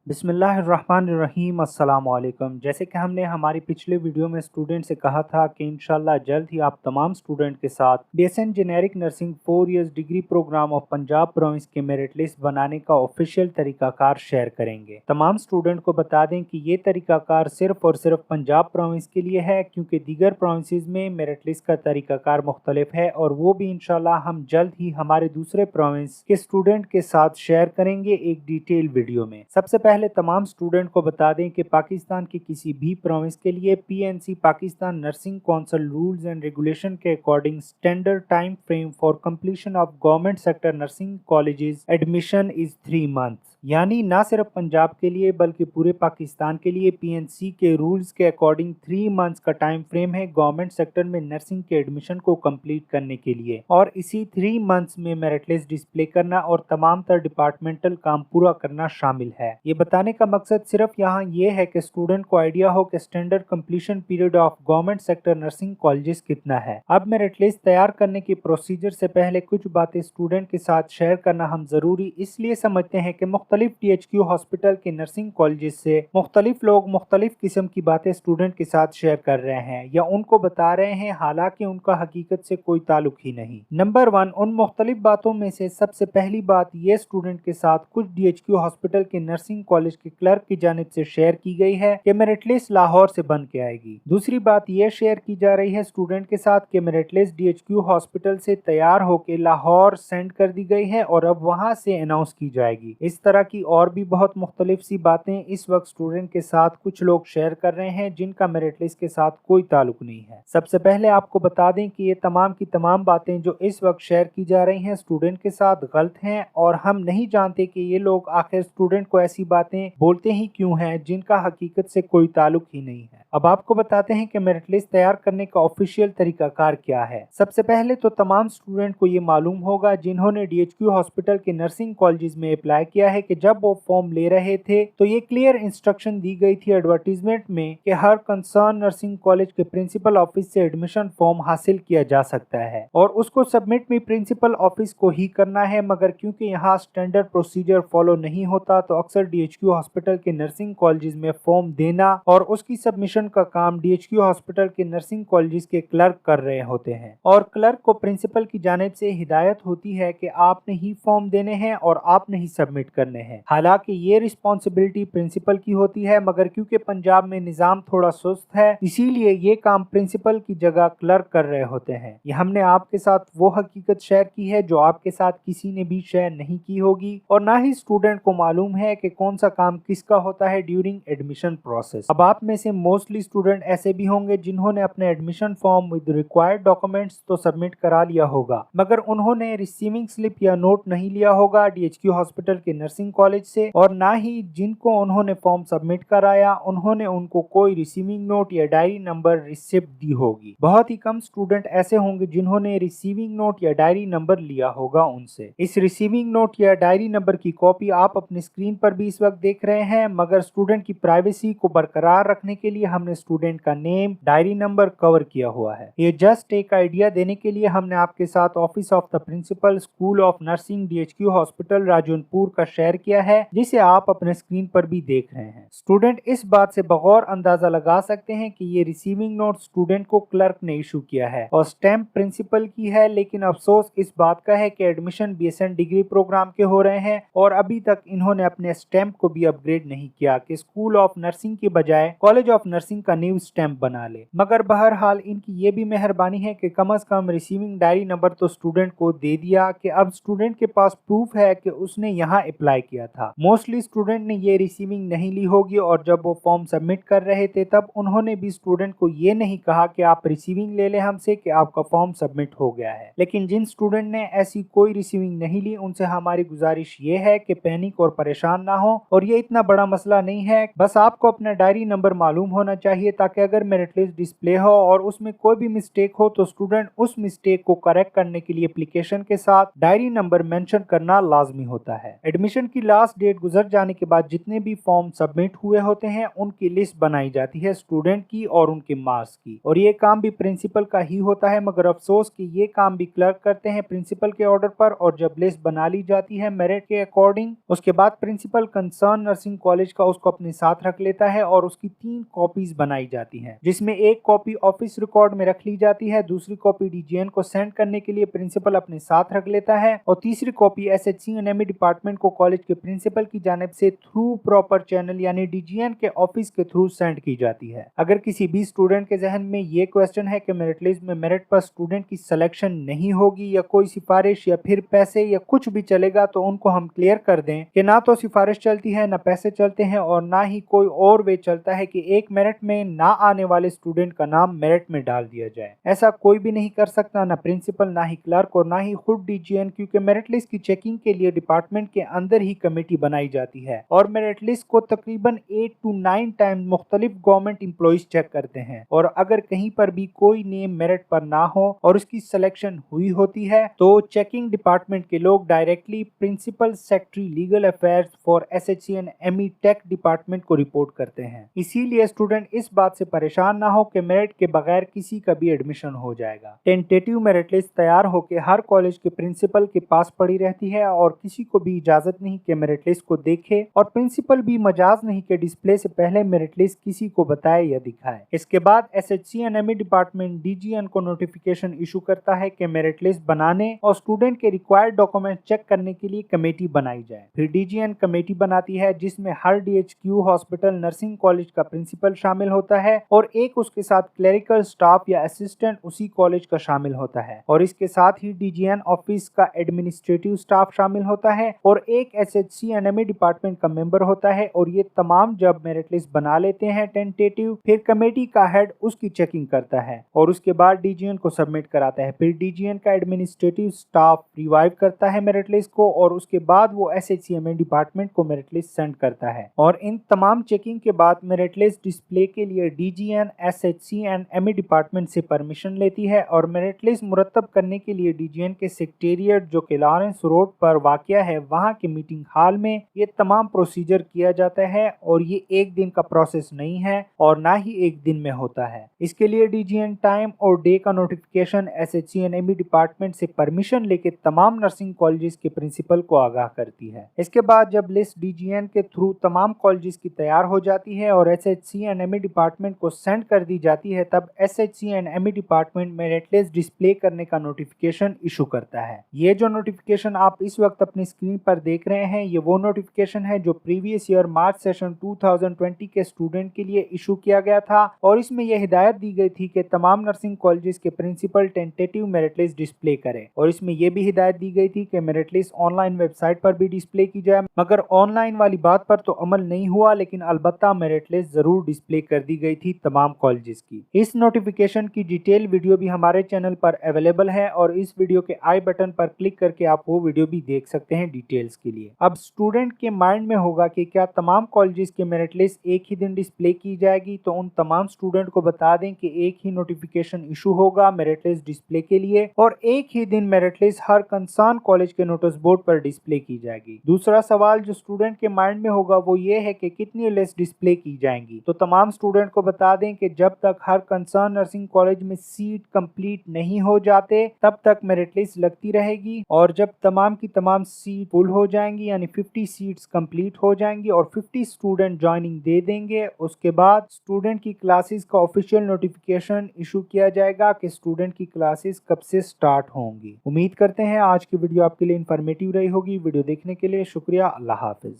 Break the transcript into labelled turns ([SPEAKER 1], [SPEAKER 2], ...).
[SPEAKER 1] बिस्मिल्लाहिर्रहमानिर्रहीम अस्सलाम वालेकुम। जैसे कि हमने हमारी पिछले वीडियो में स्टूडेंट से कहा था कि इंशाल्लाह जल्द ही आप तमाम स्टूडेंट के साथ BSN generic nursing 4 years degree program of Punjab province के मेरिट लिस्ट बनाने का ऑफिशियल तरीकाकार शेयर करेंगे। तमाम स्टूडेंट को बता दें कि ये तरीकाकार सिर्फ और सिर्फ पंजाब प्रोविंस के लिए है, क्योंकि दीगर प्रोविंसेस में मेरिट लिस्ट का तरीकाकार मुख्तलिफ है और वो भी इंशाल्लाह हम जल्द ही हमारे दूसरे प्रोविंस के स्टूडेंट के साथ शेयर करेंगे एक डिटेल वीडियो में। सबसे पहले तमाम स्टूडेंट को बता दें कि पाकिस्तान के किसी भी प्रोविंस के लिए PNC Pakistan nursing council rules and regulation के according standard time frame for completion of government sector nursing colleges admission is 3 months. यानी ना सिर्फ पंजाब के लिए बल्कि पूरे पाकिस्तान के लिए पीएनसी के रूल्स के अकॉर्डिंग 3 मंथ्स का टाइम फ्रेम है गवर्नमेंट सेक्टर में नर्सिंग के एडमिशन को कंप्लीट करने के लिए, और इसी 3 मंथ्स में मेरिट लिस्ट डिस्प्ले करना और तमाम तर डिपार्टमेंटल काम पूरा करना शामिल है। ये बताने का मकसद सिर्फ यहाँ ये है कि स्टूडेंट को आइडिया हो कि standard completion period of government sector nursing colleges कितना है। अब मेरिट लिस्ट तैयार करने की प्रोसीजर से पहले कुछ बातें स्टूडेंट के साथ शेयर करना हम जरूरी इसलिए समझते हैं कि मुख्तलिफ टीएचक्यू हॉस्पिटल के नर्सिंग कॉलेजेस से मुख्तलिफ लोग मुख्तलिफ किस्म की बातें स्टूडेंट के साथ शेयर कर रहे हैं या उनको बता रहे हैं, हालांकि उनका हकीकत से कोई ताल्लुक ही नहीं। नंबर 1, उन मुख्तलिफ बातों में से सबसे पहली बात ये स्टूडेंट के साथ कुछ डीएचक्यू हॉस्पिटल के नर्सिंग कॉलेज के क्लर्क की जानिब से शेयर की गई है कि मेरिट लिस्ट लाहौर से बन के आएगी। दूसरी बात यह शेयर की जा रही है स्टूडेंट के साथ कि मेरिट लिस्ट डीएचक्यू हॉस्पिटल से तैयार होकर लाहौर सेंड कर दी गई है और अब वहां से अनाउंस की जाएगी। इस तरह की और भी बहुत मुख्तलिफ सी बातें इस वक्त स्टूडेंट के साथ कुछ लोग शेयर कर रहे हैं जिनका मेरिट लिस्ट के साथ कोई ताल्लुक नहीं है। सबसे पहले आपको बता दें कि ये तमाम की तमाम बातें जो इस वक्त शेयर की जा रही हैं स्टूडेंट के साथ गलत हैं और हम नहीं जानते कि ये लोग आखिर स्टूडेंट को ऐसी बातें बोलते ही क्यों हैं जिनका हकीकत से कोई ताल्लुक ही नहीं है। अब आपको बताते हैं कि मेरिट लिस्ट तैयार करने का ऑफिशियल तरीकाकार क्या है। सबसे पहले तो तमाम स्टूडेंट को ये मालूम होगा जिन्होंने डीएचक्यू हॉस्पिटल के नर्सिंग कॉलेजेस में अप्लाई किया है कि जब वो फॉर्म ले रहे थे तो ये क्लियर इंस्ट्रक्शन दी गई थी एडवर्टीजमेंट में कि हर कंसर्न नर्सिंग कॉलेज के प्रिंसिपल ऑफिस से एडमिशन फॉर्म हासिल किया जा सकता है और उसको सबमिट भी प्रिंसिपल ऑफिस को ही करना है। मगर क्योंकि यहाँ स्टैंडर्ड प्रोसीजर फॉलो नहीं होता तो अक्सर डीएचक्यू हॉस्पिटल के नर्सिंग कॉलेजेस में फॉर्म देना और उसकी सबमिशन का काम डीएचक्यू हॉस्पिटल के नर्सिंग कॉलेजेस के क्लर्क कर रहे होते हैं और क्लर्क को प्रिंसिपल की जानिब से हिदायत होती है कि आपने ही फॉर्म देने हैं और आपने ही सबमिट करने हैं। हालांकि ये रिस्पॉन्सिबिलिटी प्रिंसिपल की होती है, मगर क्योंकि पंजाब में निजाम थोड़ा सुस्त है इसीलिए ये काम प्रिंसिपल की जगह क्लर्क कर रहे होते हैं। ये हमने आपके साथ वो हकीकत शेयर की है जो आपके साथ किसी ने भी शेयर नहीं की होगी और ना ही स्टूडेंट को मालूम है कि कौन सा काम किसका होता है ड्यूरिंग एडमिशन प्रोसेस। अब आप में से मोस्टली स्टूडेंट ऐसे भी होंगे जिन्होंने अपने admission form with required documents तो सबमिट करा लिया होगा, मगर उन्होंने रिसीविंग स्लिप या नोट नहीं लिया होगा डीएचक्यू हॉस्पिटल के नर्सिंग कॉलेज से, और ना ही जिनको उन्होंने फॉर्म सबमिट कराया उन्होंने उनको कोई रिसीविंग नोट या डायरी नंबर रिसिप्ट दी होगी। बहुत ही कम स्टूडेंट ऐसे होंगे जिन्होंने रिसीविंग नोट या डायरी नंबर लिया होगा उनसे। इस रिसीविंग नोट या डायरी नंबर की कॉपी आप अपने स्क्रीन पर भी इस वक्त देख रहे हैं, मगर स्टूडेंट की प्राइवेसी को बरकरार रखने के लिए हमने स्टूडेंट का नेम, डायरी नंबर कवर किया हुआ है। ये जस्ट एक आइडिया देने के लिए हमने आपके साथ office of the principal school of nursing DHQ hospital Rajanpur का शेयर किया है, जिसे आप अपने स्क्रीन पर भी देख रहे हैं। स्टूडेंट इस बात से बगौर अंदाजा लगा सकते हैं कि ये रिसीविंग नोट स्टूडेंट को क्लर्क ने इशू किया है और स्टैंप प्रिंसिपल की है, लेकिन अफसोस इस बात का है कि एडमिशन बीएसएन डिग्री प्रोग्राम के हो रहे हैं और अभी तक इन्होंने अपने स्टैंप को भी अपग्रेड नहीं किया कि स्कूल ऑफ नर्सिंग के बजाय कॉलेज ऑफ नर्सिंग का न्यू स्टैंप बना ले। मगर बहरहाल इनकी ये भी मेहरबानी है कि कम से कम रिसीविंग डायरी नंबर तो स्टूडेंट को दे दिया कि अब स्टूडेंट के पास प्रूफ है कि उसने यहाँ अप्लाई किया था। मोस्टली स्टूडेंट ने ये रिसीविंग नहीं ली होगी और जब वो फॉर्म सबमिट कर रहे थे तब उन्होंने भी स्टूडेंट को ये नहीं कहा कि आप रिसीविंग ले ले हमसे कि आपका फॉर्म सबमिट हो गया है। लेकिन जिन स्टूडेंट ने ऐसी कोई रिसीविंग नहीं ली उनसे हमारी गुजारिश ये है कि पैनिक और परेशान ना हो, और ये इतना बड़ा मसला नहीं है। बस आपको अपना डायरी नंबर मालूम होना चाहिए ताकि अगर मेरिट लिस्ट डिस्प्ले हो और उसमें कोई भी मिस्टेक हो तो स्टूडेंट उस मिस्टेक को करेक्ट करने के लिए एप्लीकेशन के साथ डायरी नंबर मेंशन करना लाजमी होता है। एडमिशन की लास्ट डेट गुजर जाने के बाद जितने भी फॉर्म सबमिट हुए होते हैं उनकी लिस्ट बनाई जाती है स्टूडेंट की और उनके मार्क्स की, और ये काम भी प्रिंसिपल का ही होता है। मगर अफसोस कि ये काम भी क्लर्क करते हैं प्रिंसिपल के ऑर्डर पर, और जब लिस्ट बना ली जाती है मेरिट के अकॉर्डिंग, उसके बाद प्रिंसिपल कंसर्न नर्सिंग कॉलेज का उसको अपने साथ रख लेता है और उसकी 3 कॉपीज बनाई जाती हैं, जिसमें एक कॉपी ऑफिस रिकॉर्ड में रख ली जाती है, दूसरी कॉपी डीजीएन को सेंड करने के लिए प्रिंसिपल अपने साथ रख लेता है, और तीसरी copy SHC and ME department को कॉलेज के प्रिंसिपल की जानिब से थ्रू प्रॉपर चैनल यानी डीजीएन के ऑफिस के थ्रू सेंड की जाती है। अगर किसी भी स्टूडेंट के जहन में ये क्वेश्चन है कि मेरिट लिस्ट में मेरिट पर स्टूडेंट की सिलेक्शन नहीं होगी या कोई सिफारिश या फिर पैसे या कुछ भी चलेगा, तो उनको हम क्लियर कर दें कि ना तो सिफारिश चलती है, ना पैसे चलते हैं, और ना ही कोई और वे चलता है कि एक मेरिट में ना आने वाले स्टूडेंट का नाम मेरिट में डाल दिया जाए। ऐसा कोई भी नहीं कर सकता, ना प्रिंसिपल, ना ही क्लर्क और ना ही खुद डीजीएन, क्योंकि मेरिट लिस्ट की चेकिंग के लिए डिपार्टमेंट के अंदर ही कमेटी बनाई जाती है और मेरिट लिस्ट को तकरीबन 8 to 9 टाइम मुख्तलिफ गवर्नमेंट एम्प्लॉइज चेक करते हैं, और अगर कहीं पर भी कोई नेम मेरिट पर ना हो और उसकी सिलेक्शन हुई होती है तो चेकिंग डिपार्टमेंट के लोग directly principal secretary legal affairs for SHC and ME tech department को रिपोर्ट करते हैं। इसीलिए स्टूडेंट इस बात से परेशान ना हो कि मेरिट के बगैर किसी का भी एडमिशन हो जाएगा। टेंटेटिव मेरिट लिस्ट तैयार होकर हर कॉलेज के प्रिंसिपल के पास पड़ी रहती है और किसी को भी इजाजत नहीं कि मेरिट लिस्ट को देखे, और प्रिंसिपल भी मजाज नहीं कि डिस्प्ले से पहले मेरिट लिस्ट किसी को बताए या दिखाए। इसके बाद एसएचसी एंड एमई डिपार्टमेंट डीजीएन को नोटिफिकेशन इशू करता है कि मेरिट लिस्ट बनाने और स्टूडेंट के रिक्वायर्ड डॉक्यूमेंट चेक करने के लिए कमेटी बनाई जाए। फिर डीजीएन कमेटी बनाती है जिसमें हर डीएचक्यू हॉस्पिटल नर्सिंग कॉलेज का प्रिंसिपल शामिल होता है और एक उसके साथ क्लरिकल स्टाफ या असिस्टेंट उसी कॉलेज का शामिल होता है, और इसके साथ ही डीजीएन ऑफिस का एडमिनिस्ट्रेटिव स्टाफ शामिल होता है और एक एसएचसी एंड एमई डिपार्टमेंट का मेंबर होता है। और ये तमाम जब मेरिट लिस्ट बना लेते हैं टेंटेटिव, फिर कमेटी का हेड उसकी चेकिंग करता है और उसके बाद डीजीएन को सबमिट कराता है। फिर डीजीएन का एडमिनिस्ट्रेटिव स्टाफ रिवाइव करता है मेरिट लिस्ट को और उसके बाद वो एसएचसी एमई डिपार्टमेंट को मेरिट लिस्ट सेंड करता है। और इन तमाम चेकिंग के बाद मेरिट लिस्ट डिस्प्ले के लिए डीजीएन एसएचसी एंड एमई डिपार्टमेंट से परमिशन लेती है और मेरिट लिस्ट मुरतब करने के लिए डीजीएन के सेक्रेटेरिएट जो कि लॉरेंस रोड पर वाक़या है वहां के मीटिंग हॉल में ये तमाम प्रोसीजर किया जाता है, और ये एक दिन का प्रोसेस नहीं है और ना ही एक दिन में होता है। इसके लिए डीजीएन टाइम और डे का notification SHC and ME department से परमिशन लेके तमाम नर्सिंग कॉलेजेस के प्रिंसिपल को आगाह करती है। इसके बाद जब लिस्ट डीजीएन के थ्रू तमाम कॉलेजेस की तैयार हो जाती है और एसएचसी एंड एमई डिपार्टमेंट को सेंड कर दी जाती है, तब SHC and ME department merit list display करने का नोटिफिकेशन इशू करता है। ये जो नोटिफिकेशन आप इस वक्त अपनी स्क्रीन पर देख रहे हैं ये वो नोटिफिकेशन है जो प्रीवियस ईयर मार्च सेशन 2020 के स्टूडेंट के लिए इशू किया गया था, और इसमें यह हिदायत दी गई थी कि तमाम नर्सिंग कॉलेजेस के principal tentative merit list display करें, और इसमें यह भी हिदायत दी गई थी कि मेरिट लिस्ट ऑनलाइन वेबसाइट पर भी डिस्प्ले की जाए। मगर ऑनलाइन वाली बात पर तो अमल नहीं हुआ, लेकिन अलबत्ता मेरिट लिस्ट जरूर डिस्प्ले कर दी गई थी तमाम कॉलेजेस की। इस नोटिफिकेशन की डिटेल वीडियो भी हमारे चैनल पर अवेलेबल है और इस वीडियो के आई बटन पर क्लिक करके आप वो वीडियो भी देख सकते हैं डिटेल्स के लिए। अब स्टूडेंट के माइंड में होगा कि क्या तमाम कॉलेजेस के मेरिट लिस्ट एक ही दिन डिस्प्ले की जाएगी, तो उन तमाम स्टूडेंट को बता दें कि एक ही नोटिफिकेशन इशू होगा मेरिट लिस्ट डिस्प्ले के लिए और एक ही दिन मेरिट लिस्ट हर कंसर्न कॉलेज के नोटिस बोर्ड पर डिस्प्ले की जाएगी। दूसरा सवाल जो स्टूडेंट के माइंड में होगा वो ये है कि कितनी लिस्ट डिस्प्ले की जाएंगी, तो तमाम स्टूडेंट को बता दें कि जब तक हर कंसर्न नर्सिंग कॉलेज में सीट कंप्लीट नहीं हो जाते तब तक मेरिट लिस्ट लगती रहेगी, और जब तमाम की तमाम सीट फुल हो जाएंगी यानी 50 सीट्स कंप्लीट हो जाएंगी और 50 स्टूडेंट ज्वाइनिंग दे देंगे, उसके बाद स्टूडेंट की क्लासेस का ऑफिशियल नोटिफिकेशन इशू किया जाएगा कि स्टूडेंट की क्लासेस कब से स्टार्ट होंगी। उम्मीद करते हैं आज की वीडियो आपके लिए इंफॉर्मेटिव रही होगी। वीडियो देखने के लिए शुक्रिया। अल्लाह हाफिज।